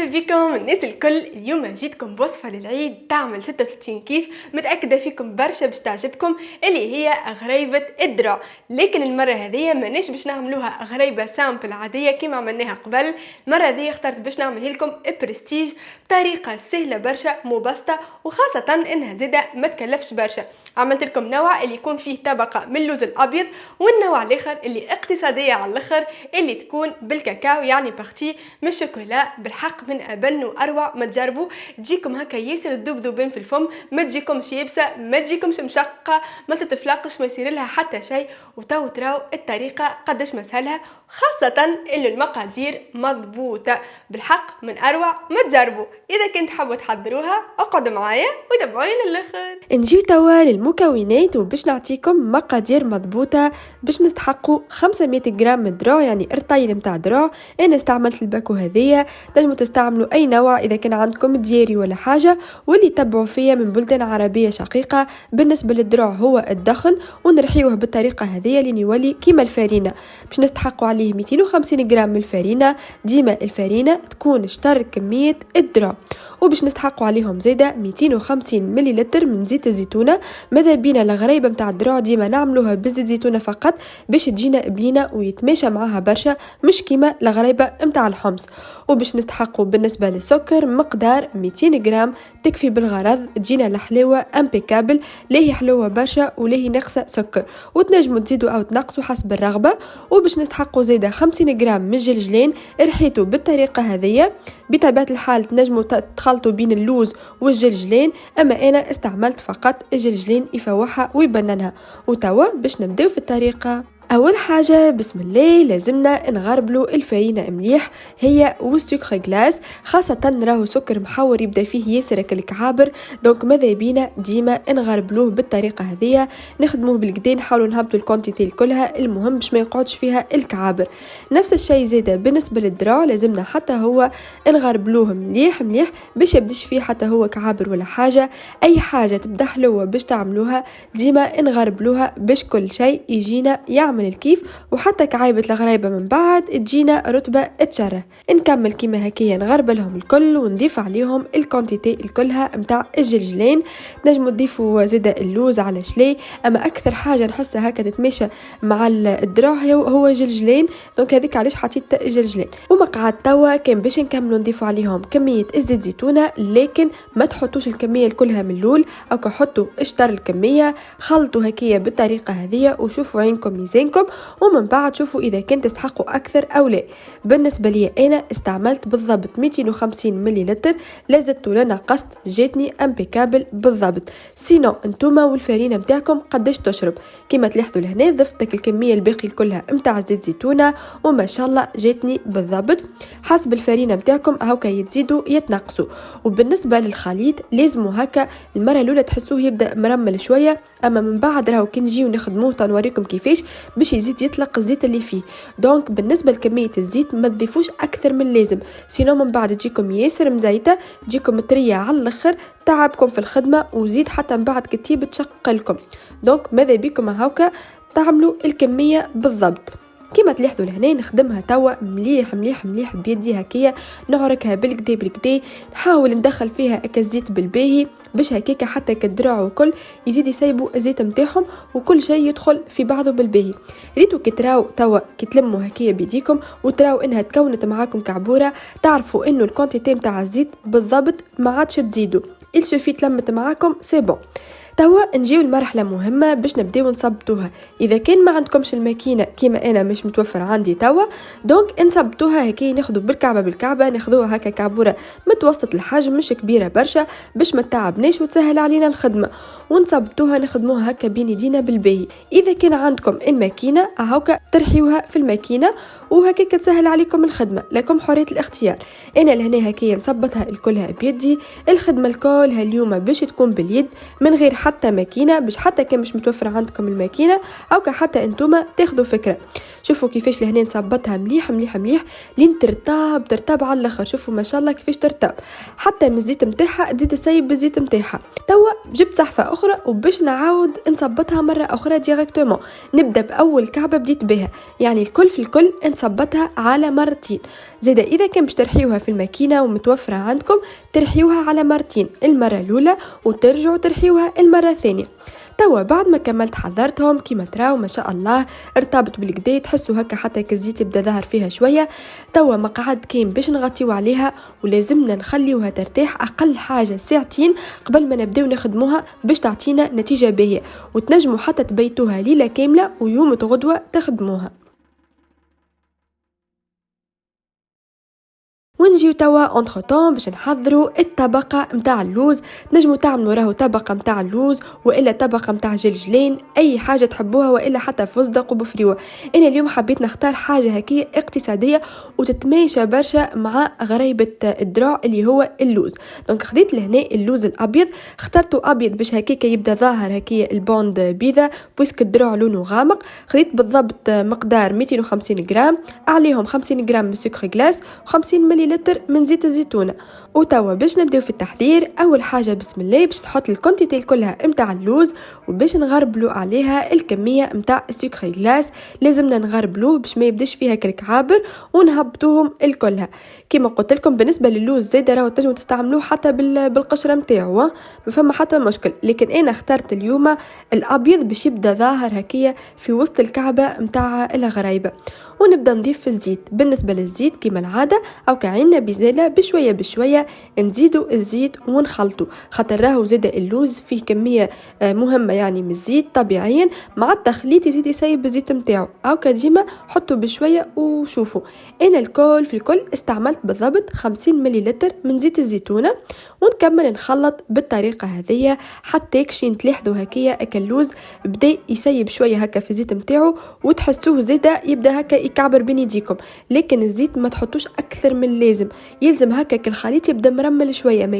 مرحبا بكم الناس الكل. اليوم جيتكم بوصفة للعيد تعمل 66 كيف، متأكدة فيكم برشا باش تعجبكم، اللي هي غريبة الدرع. لكن المرة هذه ماناش باش نعملوها غريبة سامبل عادية كما عملناها قبل. المرة هذه اخترت باش نعملها لكم برستيج بطريقة سهلة برشا مبسطة، وخاصة انها زيادة ما تكلفش برشا. عملت لكم نوع اللي يكون فيه طبقة من اللوز الابيض، والنوع الاخر اللي اقتصادية على الاخر اللي تكون بالكاكاو، يعني بارتي من الشوكولا. بالحق من ابن واروع، ما تجربوا تجيكم هكا ياسر تذوب في الفم، ما تجيكمش يابسه، ما تجيكمش مشقه، ما تتفلقش، ما يصير لها حتى شيء. وتو تراو الطريقه قداش مسهلها، خاصه اللي المقادير مضبوطه. بالحق من اروع، ما تجربوا. اذا كنت حابوا تحضروها اقعدوا معايا وتابعوني للاخر. نجيو توا للمكونات وباش نعطيكم مقادير مضبوطه باش نستحقوا 500 غرام من الدرع، يعني رطيل متاع درع. انا استعملت الباكو هذيا، تنجموا تستعملوا اي نوع اذا كان عندكم دياري ولا حاجه. واللي تبعوا فيا من بلدان عربيه شقيقه، بالنسبه للدرع هو الدخن، ونرحيوه بالطريقه هذيا لين يولي كيما الفارينه. باش نستحقوا عليه 250 غرام من الفارينه، ديما الفارينه تكون شطر كميه الدرع. وباش نستحقوا عليهم زيادة 250 مليلتر من زيت الزيتونة. ماذا بينا الغريبة متاع الدرع ديما نعملوها بزيت زيتونة فقط باش تجينا بنينة ويتماشى معها برشا، مش كيما الغريبة متاع الحمص. وباش نستحقوا بالنسبة للسكر مقدار 200 غرام، تكفي بالغرض، تجينا الحلاوة امبيكابل، لاهي حلوة برشا ولاهي ناقصة سكر، وتنجموا تزيدوا او تنقصوا حسب الرغبة. وباش نستحقوا زيادة 50 غرام من الجلجلين، رحيته بالطريقة هذية. بطبيعة الحال تنجموا تخلطوا بين اللوز والجلجلين، اما انا استعملت فقط الجلجلين يفوحها ويبننها. وتوا باش نبداو في الطريقة. اول حاجه بسم الله لازمنا نغربلو الفارينه مليح، هي والسكر غلاس، خاصه راهو سكر محور يبدا فيه ياسر الكعابر، دونك ماذا بينا ديما نغربلوه بالطريقه هذه. نخدموه بالكدا، نحاولوا نهبطوا الكونتيتي كلها، المهم باش ما يقعدش فيها الكعابر. نفس الشيء زاده بالنسبه للدرع، لازمنا حتى هو نغربلوه مليح مليح باش يبدش فيه حتى هو كعابر ولا حاجه. اي حاجه تبدا حلوه باش تعملوها ديما نغربلوها باش كل شيء يجينا يعمل الكيف، وحتى كعايبة الغريبة من بعد تجينا رتبة تشره. نكمل كيما هكيا نغربلهم الكل ونضيف عليهم الكونتيتي الكلها متاع الجلجلين. نجموا تضيفوا زيادة اللوز على شلي، اما اكثر حاجة نحسها هكا تتماشى مع الدرع هو جلجلين، دونك هذيك علاش حطيت الجلجلين. ومقعد توا كان باش نكملوا نضيفوا عليهم كمية الزيت زيتونة، لكن ما تحطوش الكمية كلها من الاول، او حطوا اشطر الكمية، خلطوا هكيا بالطريقة هذه وشوفوا عينكم ميزانكم، ومن بعد شوفوا اذا كنت تستحقوا اكثر او لا. بالنسبه لي انا استعملت بالضبط 250 مليلتر، لا زدت ولا نقصت، جاتني امبيكابل بالضبط. سينو انتوما والفارينه نتاعكم قداش تشرب، كما تلاحظوا لهنا ضفت لك الكميه الباقي كلها نتاع زيت زيتونه، وما شاء الله جاتني بالضبط. حسب الفارينه نتاعكم هاكا يتزيدوا يتنقصوا. وبالنسبه للخليط لازموا هكا المره الاولى تحسوه يبدا مرمل شويه، اما من بعد راهو كي نجيو نخدموه تنوريكم كيفاش باش يزيد يطلق الزيت اللي فيه. دونك بالنسبه لكميه الزيت ما تضيفوش اكثر من اللازم، سينو من بعد تجيكم ياسر مزيته، تجيكم طريه على الاخر، تعبكم في الخدمه، وزيد حتى من بعد كتيب تشقلكم. دونك ماذا بيكم هاكا تعملوا الكميه بالضبط. كما تلاحظوا لهنا نخدمها توا مليح مليح مليح بيدي هكيا، نعركها بالكدا، نحاول ندخل فيها الزيت بالباهي باش هكاك حتى كالدرع وكل يزيد يسيبوا الزيت نتاعهم وكل شيء يدخل في بعضه بالباهي. ريتو كي تراو توا كي تلموا هكيا بيديكم وتراو انها تكونت معاكم كعبوره، تعرفوا انه الكونتيتي نتاع الزيت بالضبط ما عادش تزيدوا، السوفي تلمت معاكم سي بون. توا نجيو المرحله مهمه باش نبداو نصبطوها. اذا كان ما عندكمش الماكينه كيما انا مش متوفر عندي توا، دونك نصبطوها هكا، ناخذوا بالكعبه ناخذوها هكا كعبوره متوسط الحجم مش كبيره برشا باش ما تعبناش وتسهل علينا الخدمه، ونصبطوها نخدموها هكا بين يدينا بالباهي. اذا كان عندكم الماكينه هاكا ترحيوها في الماكينه وهكا تسهل عليكم الخدمه، لكم حريه الاختيار. انا لهنا هكا نصبطها الكلها بيدي. الخدمه الكل اليوم باش تكون باليد من غير حتى ماكينه باش حتى كان مش متوفر عندكم الماكينه او حتى انتوما تاخذوا فكره. شوفوا كيفاش لهنا نصبتها مليح مليح مليح لين ترتاب على الاخر. شوفوا ما شاء الله كيفاش ترتاب، حتى من الزيت نتاعها تزيد تسيب بالزيت نتاعها. توا جبت صحفه اخرى وباش نعاود نصبتها مره اخرى ديريكتومون. نبدا باول كعبه بديت بها، يعني الكل في الكل نصبتها على مرتين. زيدا اذا كان باش ترحيوها في الماكينه ومتوفره عندكم ترحيوها على مرتين، المره الاولى وترجعوا ترحيوها المره الثانيه. توا بعد ما كملت حضرتهم كيما تراو ما شاء الله ارتبط بالكدا، تحسوا هكا حتى كالزيت يبدا ظهر فيها شويه. توا مقعد كاين باش نغطيو عليها ولازمنا نخليوها ترتاح اقل حاجه ساعتين قبل ما نبداو نخدموها باش تعطينا نتيجه باهيه، وتنجموا حتى تبيتوها ليله كامله ويوم غدوه تخدموها. ونجيو توا اونتر طون باش نحضروا الطبقه نتاع اللوز. نجموا تعملوا راهو طبقه نتاع اللوز والا طبقه نتاع جلجلين، اي حاجه تحبوها، والا حتى فستق وبفريوه. انا اليوم حبيت نختار حاجه هكيه اقتصاديه وتتماشى برشا مع غريبه الدراع اللي هو اللوز. دونك خديت لهنا اللوز الابيض، اخترته ابيض باش هكاك يبدا ظاهر هكيه البوند بيضه بويسك الدراع لونه غامق. خديت بالضبط مقدار 250 غرام، عليهم 50 غرام من سكر غلاس و50 ملي من زيت الزيتونه. وتوا باش نبداو في التحضير، اول حاجه بسم الله باش نحط الكونتيتي كلها نتاع اللوز وباش نغربلو عليها الكميه نتاع السكر غلاس. لازمنا نغربلوه باش ما يبداش فيها كعابر ونهبطوهم الكلها. كما قلت لكم بالنسبه للوز زيد راهو تنجموا تستعملوه حتى بالقشره نتاعو، ما فما حتى مشكل، لكن انا اخترت اليوم الابيض باش يبدا ظاهر هكيه في وسط الكعبه نتاع الغرايبه. ونبدا نضيف في الزيت. بالنسبه للزيت كما العاده او كعنا بزاله بشويه بشويه نزيدوا الزيت ونخلطوا، خاطر راهو زاد اللوز فيه كميه مهمه يعني من الزيت طبيعيا، مع التخليط يزيد يسيب الزيت نتاعو. او كديما حطوا بشويه وشوفوا. انا الكل في الكل استعملت بالضبط 50 مليلتر من زيت الزيتونه، ونكمل نخلط بالطريقه هذه حتى كشين تلاحظوا هكيه اللوز بدا يسيب شويه هكا في الزيت نتاعو، وتحسوه زاده يبدا هكا يكعبر بين يديكم. لكن الزيت ما تحطوش اكثر من اللازم، يلزم هكا الخليط يبدا مرمل شويه، ما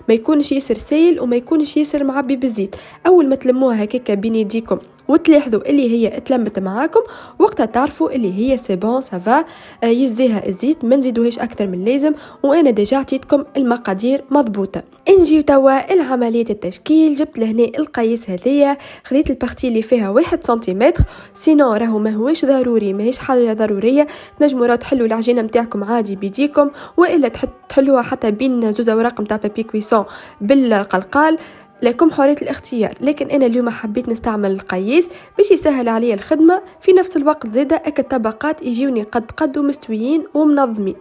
يكونش ياسر سائل وما يكونش ياسر معبي بالزيت. اول ما تلموها هكا بين يديكم وتلاحظوا اللي هي اتلمت معاكم، وقتها تعرفوا اللي هي سي بون سافا، يزيها الزيت ما نزيدوهاش اكثر من اللازم. وانا ديجا عطيتكم المقادير مضبوطه. نجيو توا العمليه التشكيل. جبت لهنا القياس هذيا، خديت البارتي اللي فيها 1 سنتيمتر، سينو راهو ما هوش ضروري، ماهيش حاجه ضروريه. تنجموا راه تحلوا العجينه نتاعكم عادي بيديكم، والا تحلوها حتى بين زوز اوراق نتاع بابي كويسون بالقلقال، لكم حرية الاختيار. لكن أنا اليوم حبيت نستعمل القياس باش يسهل عليا الخدمة، في نفس الوقت زادة الطبقات يجيوني قد ومستويين ومنظمين.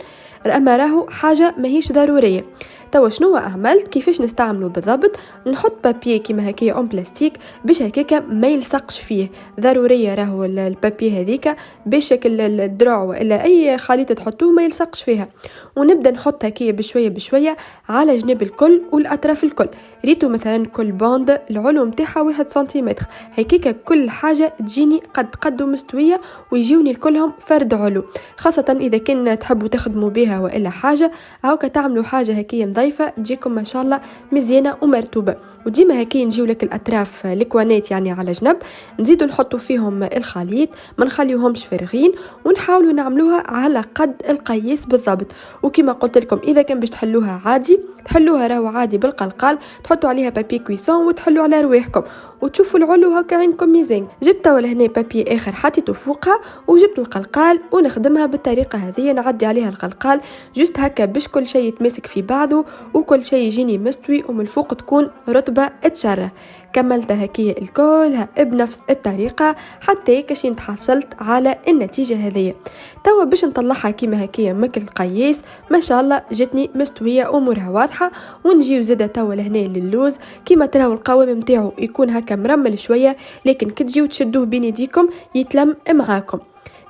أما راهو حاجة ماهيش ضرورية. توا شنو عملت كيفاش نستعمله بالضبط؟ نحط بابي كيما هكايا اون بلاستيك باش هكاكا ما يلصقش فيه. ضروريه راهو البابي هذيك باش الدروع ولا اي خليط تحطوه ما يلصقش فيها. ونبدا نحط هكايا بشويه بشويه على جناب الكل والاطراف الكل. ريتو مثلا كل باند العلو نتاعها 1 سنتيمتر، هكاكا كل حاجه تجيني قد مستويه ويجيوني الكلهم فرد علو. خاصه اذا كان تحبوا تخدموا بها والا حاجه هاكا تعملوا حاجه هكايا نظيفه تجيكم ما شاء الله مزيانه ومرتوبه. وديما هكايا نجيو لك الاطراف الكوانات يعني على جنب، نزيدوا نحطوا فيهم الخليط، ما نخليوهمش فارغين، ونحاولوا نعملوها على قد القياس بالضبط. وكما قلت لكم اذا كان باش تحلوها عادي تحلوها راهو عادي بالقلقال، تحطوا عليها بابي كويسون وتحلوا على رواحكم وتشوفوا العلو هكا عندكم ميزان. جبت ولا هنا بابي اخر حطيته فوقها وجبت القلقال ونخدمها بالطريقه هذه. نعدي عليها القلقال جست هكا باش كل شيء يتمسك في بعضه وكل شيء يجيني مستوي ومن فوق تكون رطبه تشره. كملت هكيا الكل بنفس الطريقه حتى كشين تحصلت على النتيجه هذه. توا باش نطلعها كيما هكيا مكل القياس ما شاء الله جتني مستويه امورها واضحه. ونجيو زاده توا لهنا للوز كيما تراو القوام نتاعو يكون هكا مرمل شويه، لكن كي تجيو تشدوه بين يديكم يتلم معاكم.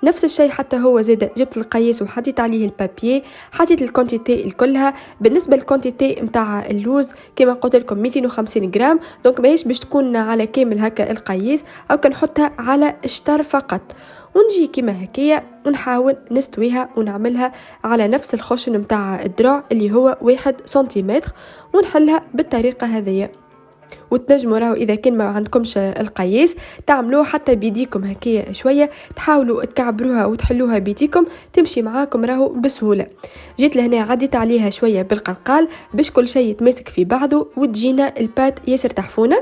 نفس الشيء حتى هو زاد جبت القياس وحطيت عليه البابي، حطيت الكونتيتي الكلها. بالنسبه للكونتيتي نتاع اللوز كما قلت لكم 250 غرام، دونك ماهيش باش تكون على كامل هكا القياس او كنحطها على الشطر فقط. ونجي كما هكايا ونحاول نستويها ونعملها على نفس الخشن نتاع الدراع اللي هو 1 سنتيمتر ونحلها بالطريقه هذه. وتنجموا راهو اذا كان ما عندكمش القياس تعملوه حتى بيديكم هكايا شويه، تحاولوا تكعبروها وتحلوها بيديكم تمشي معاكم راهو بسهوله. جيت لهنا عديت عليها شويه بالقلقال باش كل شيء يتماسك في بعضه وتجينا البات ياسر تحفونه.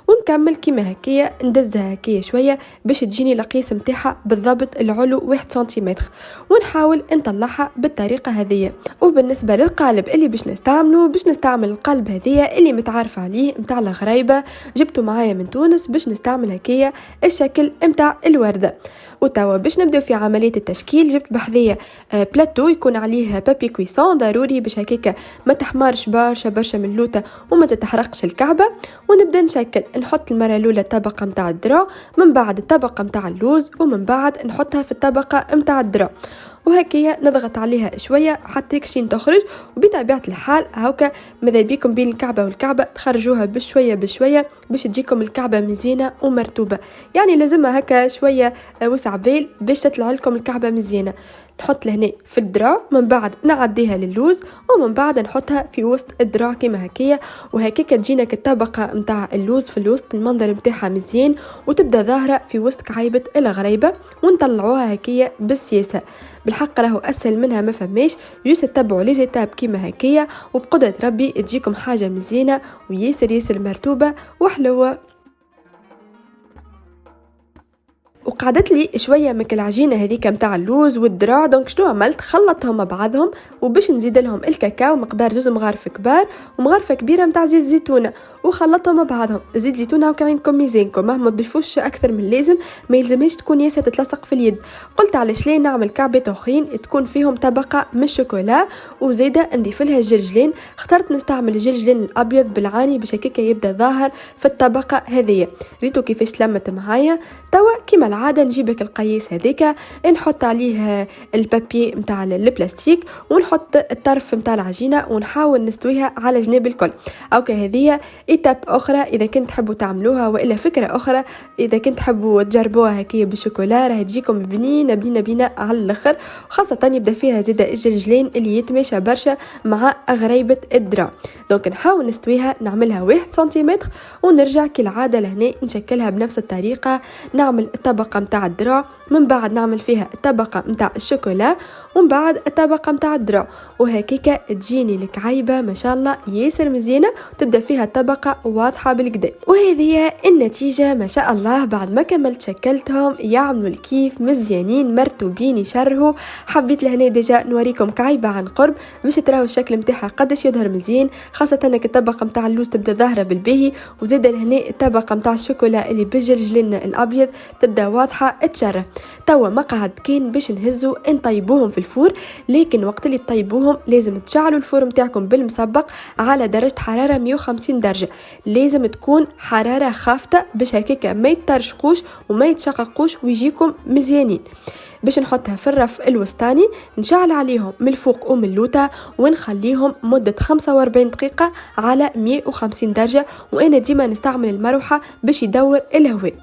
ونكمل كيما هكايا ندزها هكايا شويه باش تجيني القياس نتاعها بالضبط العلو 1 سنتيمتر، ونحاول نطلعها بالطريقه هذه. وبالنسبه للقالب اللي باش نستعمل القالب هذيا اللي متعارف عليه نتاع الغريبه، جبته معايا من تونس باش نستعمل هكايا الشكل نتاع الورده. وتوا باش نبداو في عمليه التشكيل، جبت بحذية بلاتو يكون عليه بابي كويسون ضروري باش هكاك ما تحمرش برشا من اللوطه وما تتحرقش الكعبه. ونبدا نشكل، نحط المره الاولى الطبقه نتاع الذرة، من بعد الطبقه نتاع اللوز، ومن بعد نحطها في الطبقه نتاع الذرة، وهكايا نضغط عليها شويه حتى كشين تخرج. وبطبيعه الحال هاكا ماذا بيكم بين الكعبه والكعبه تخرجوها بشويه باش تجيكم الكعبه مزيانه ومرتوبه، يعني لازمها هكا شويه وسع بال باش تطلع لكم الكعبه مزيانه. نحط لهنا في الذرة، من بعد نعديها للوز، ومن بعد نحطها في وسط الذرة كيما هكايا، وهكاك تجينا الطبقه نتاع اللوز في الوسط، المنظر نتاعها مزيان وتبدا ظاهره في وسط كعيبه الغريبه. ونطلعوها هكايا بالسياسه، بالحق راهو اسهل منها ما فماش، جوست تتبعوا لي زيتاب كيما هكايا وبقدره ربي تجيكم حاجه مزيانه وياسر مرتوبه وحلوه. وقعدت لي شويه من العجينه هذيك نتاع اللوز والذرة، دونك شنو عملت؟ خلطتهم مع بعضهم، وباش نزيد لهم الكاكاو مقدار 2 مغارف كبار ومغرفه كبيره نتاع زيت زيتونه، وخلطتهم مع بعضهم. زيت زيتونه وكاينكم ميزانكم، ما تضيفوش اكثر من اللازم، ما يلزمهاش تكون ياسر تتلصق في اليد. قلت علاش ليه نعمل كعبه اخرين تكون فيهم طبقه من الشوكولا وزيده نضيف لها الجرجلين. اخترت نستعمل الجرجلين الابيض بالعاني باش هكاك يبدا ظاهر في الطبقه هذه. ريتو كيفاش تلمت معايا. توا كيما العاده نجيبك القياس هذيك، نحط عليه البابي نتاع البلاستيك، ونحط الطرف نتاع العجينه ونحاول نستويها على جناب الكل. اوكي هذه ايتاب اخرى اذا كنت تحبوا تعملوها، والا فكره اخرى اذا كنت تحبوا تجربوها هكيه بالشوكولا، راح تجيكم بنينه على الاخر، وخاصه يبدا فيها زيد الجرجلين اللي يتماشى برشا مع غريبه الذرة. دونك نحاول نستويها، نعملها 1 سنتيمتر، ونرجع كالعاده لهنا نشكلها بنفس الطريقه. نعمل الطبقه نتاع الذرة، من بعد نعمل فيها الطبقه نتاع الشوكولا، ومن بعد الطبقه نتاع الذرة، وهكيكا تجيني الكعيبه ما شاء الله ياسر مزيانه، وتبدا فيها طبقه واضحه بالكدا. وهذه النتيجه ما شاء الله بعد ما كملت شكلتهم يعملوا الكيف مزيانين مرتوبين يشرهوا. حبيت لهنا ديجا نوريكم كعيبه عن قرب باش تراو الشكل نتاعها قداش يظهر مزيان، خاصه انك الطبقه نتاع اللوز تبدا ظاهره بالباهي، وزيد لهنا الطبقه نتاع الشوكولا اللي بالجرجلين الابيض تبدا واضحه تشره. توا مقعد كان باش نهزو نطيبوهم في الفور، لكن وقت اللي تطيبوهم لازم تشعلوا الفور نتاعكم بالمسبق على درجه حراره 150 درجه، لازم تكون حراره خافته باش هكاك ما يترشقوش وما يتشققوش ويجيكم مزيانين. باش نحطها في الرف الوسطاني، نشعل عليهم من الفوق ومن اللوطه، ونخليهم مده 45 دقيقه على 150 درجه، وانا ديما نستعمل المروحه باش يدور الهواء.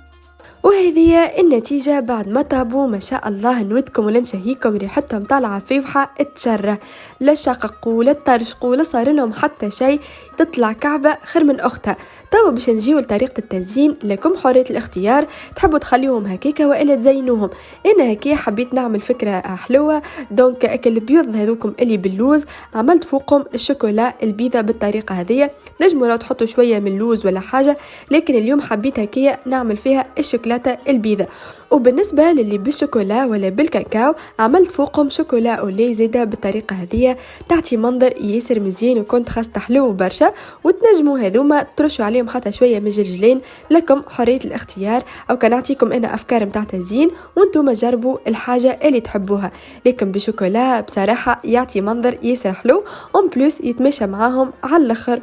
وهذه النتيجة بعد ما طابوا ما شاء الله. نودكم ولا نشهيكم ريحتهم طالعة فيوحة تشره، لا شققوا ولا ترشقوا ولا صار لهم حتى شيء، تطلع كعبة خير من أختها. توا باش نجيو لطريقة التزيين، لكم حرية الاختيار، تحبوا تخليهم هكيكا وإلا تزينوهم. أنا هكيا حبيت نعمل فكرة حلوة، دونك أكل البيض هذوكم اللي باللوز عملت فوقهم الشوكولا البيضة بالطريقة هذه. نجموا لو تحطوا شوية من اللوز ولا حاجة، لكن اليوم حبيت هكيا نعمل فيها الشوكولاتة البيضة. وبالنسبة للي بالشوكولا ولا بالكاكاو، عملت فوقهم شوكولا أولي زيادة بالطريقة هذه، تعطي منظر ياسر مزيان وكنت خاص تحلو برشا. وتنجموا هذوما ترشوا عليهم حتى شوية من الجرجلين، لكم حرية الاختيار، أو كان أعطيكم أنا أفكار متاع تزيين وانتم جربوا الحاجة اللي تحبوها. لكن بالشوكولا بصراحة يعطي منظر ياسر حلو، ومبلوس يتمشى معاهم على الآخر.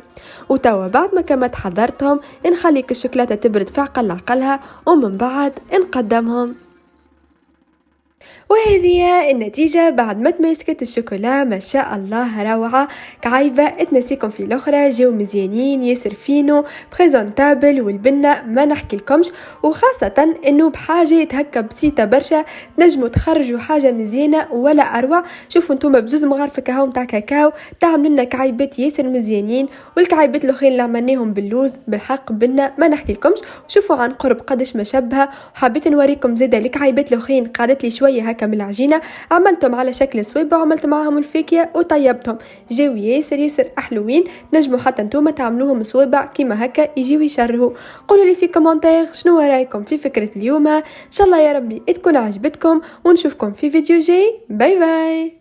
وتوا بعد ما كما تحضرتهم، نخليك الشوكولاتة تبرد في عقلها، ومن بعد نقدمهم. وهذه هي النتيجة بعد ما تماسكت الشوكولا. ما شاء الله روعة. كعيبة اتنسيكم في الأخرى، جاو مزيانين ياسر فينو بريزونتابل، والبنة ما نحكي لكمش، وخاصة انه بحاجة تهكا بسيطة برشا نجموا تخرجوا حاجة مزيانة ولا أروع. شوفوا انتوما بزوز مغارفة كهو متاع كاكاو تعمل لنا كعيبات ياسر مزيانين، والكعيبات الاخرين اللي عملناهم باللوز بالحق بنة ما نحكي لكمش. شوفوا عن قرب قدش ما شبهه. وحبيت نوريكم زيدا الكعيبات الاخرين قعدت لي شوية هكا من العجينة، عملتهم على شكل صويبة وعملت معاهم الفاكهة وطيبتهم، جاو ياسر أحلوين. نجموا حتى نتوما تعملوهم صويبة كيما هكا يجيو يشرهوا. قولوا لي في كومنتير شنو رايكم في فكرة اليوم. ان شاء الله يا ربي تكون عجبتكم، ونشوفكم في فيديو جاي. باي باي.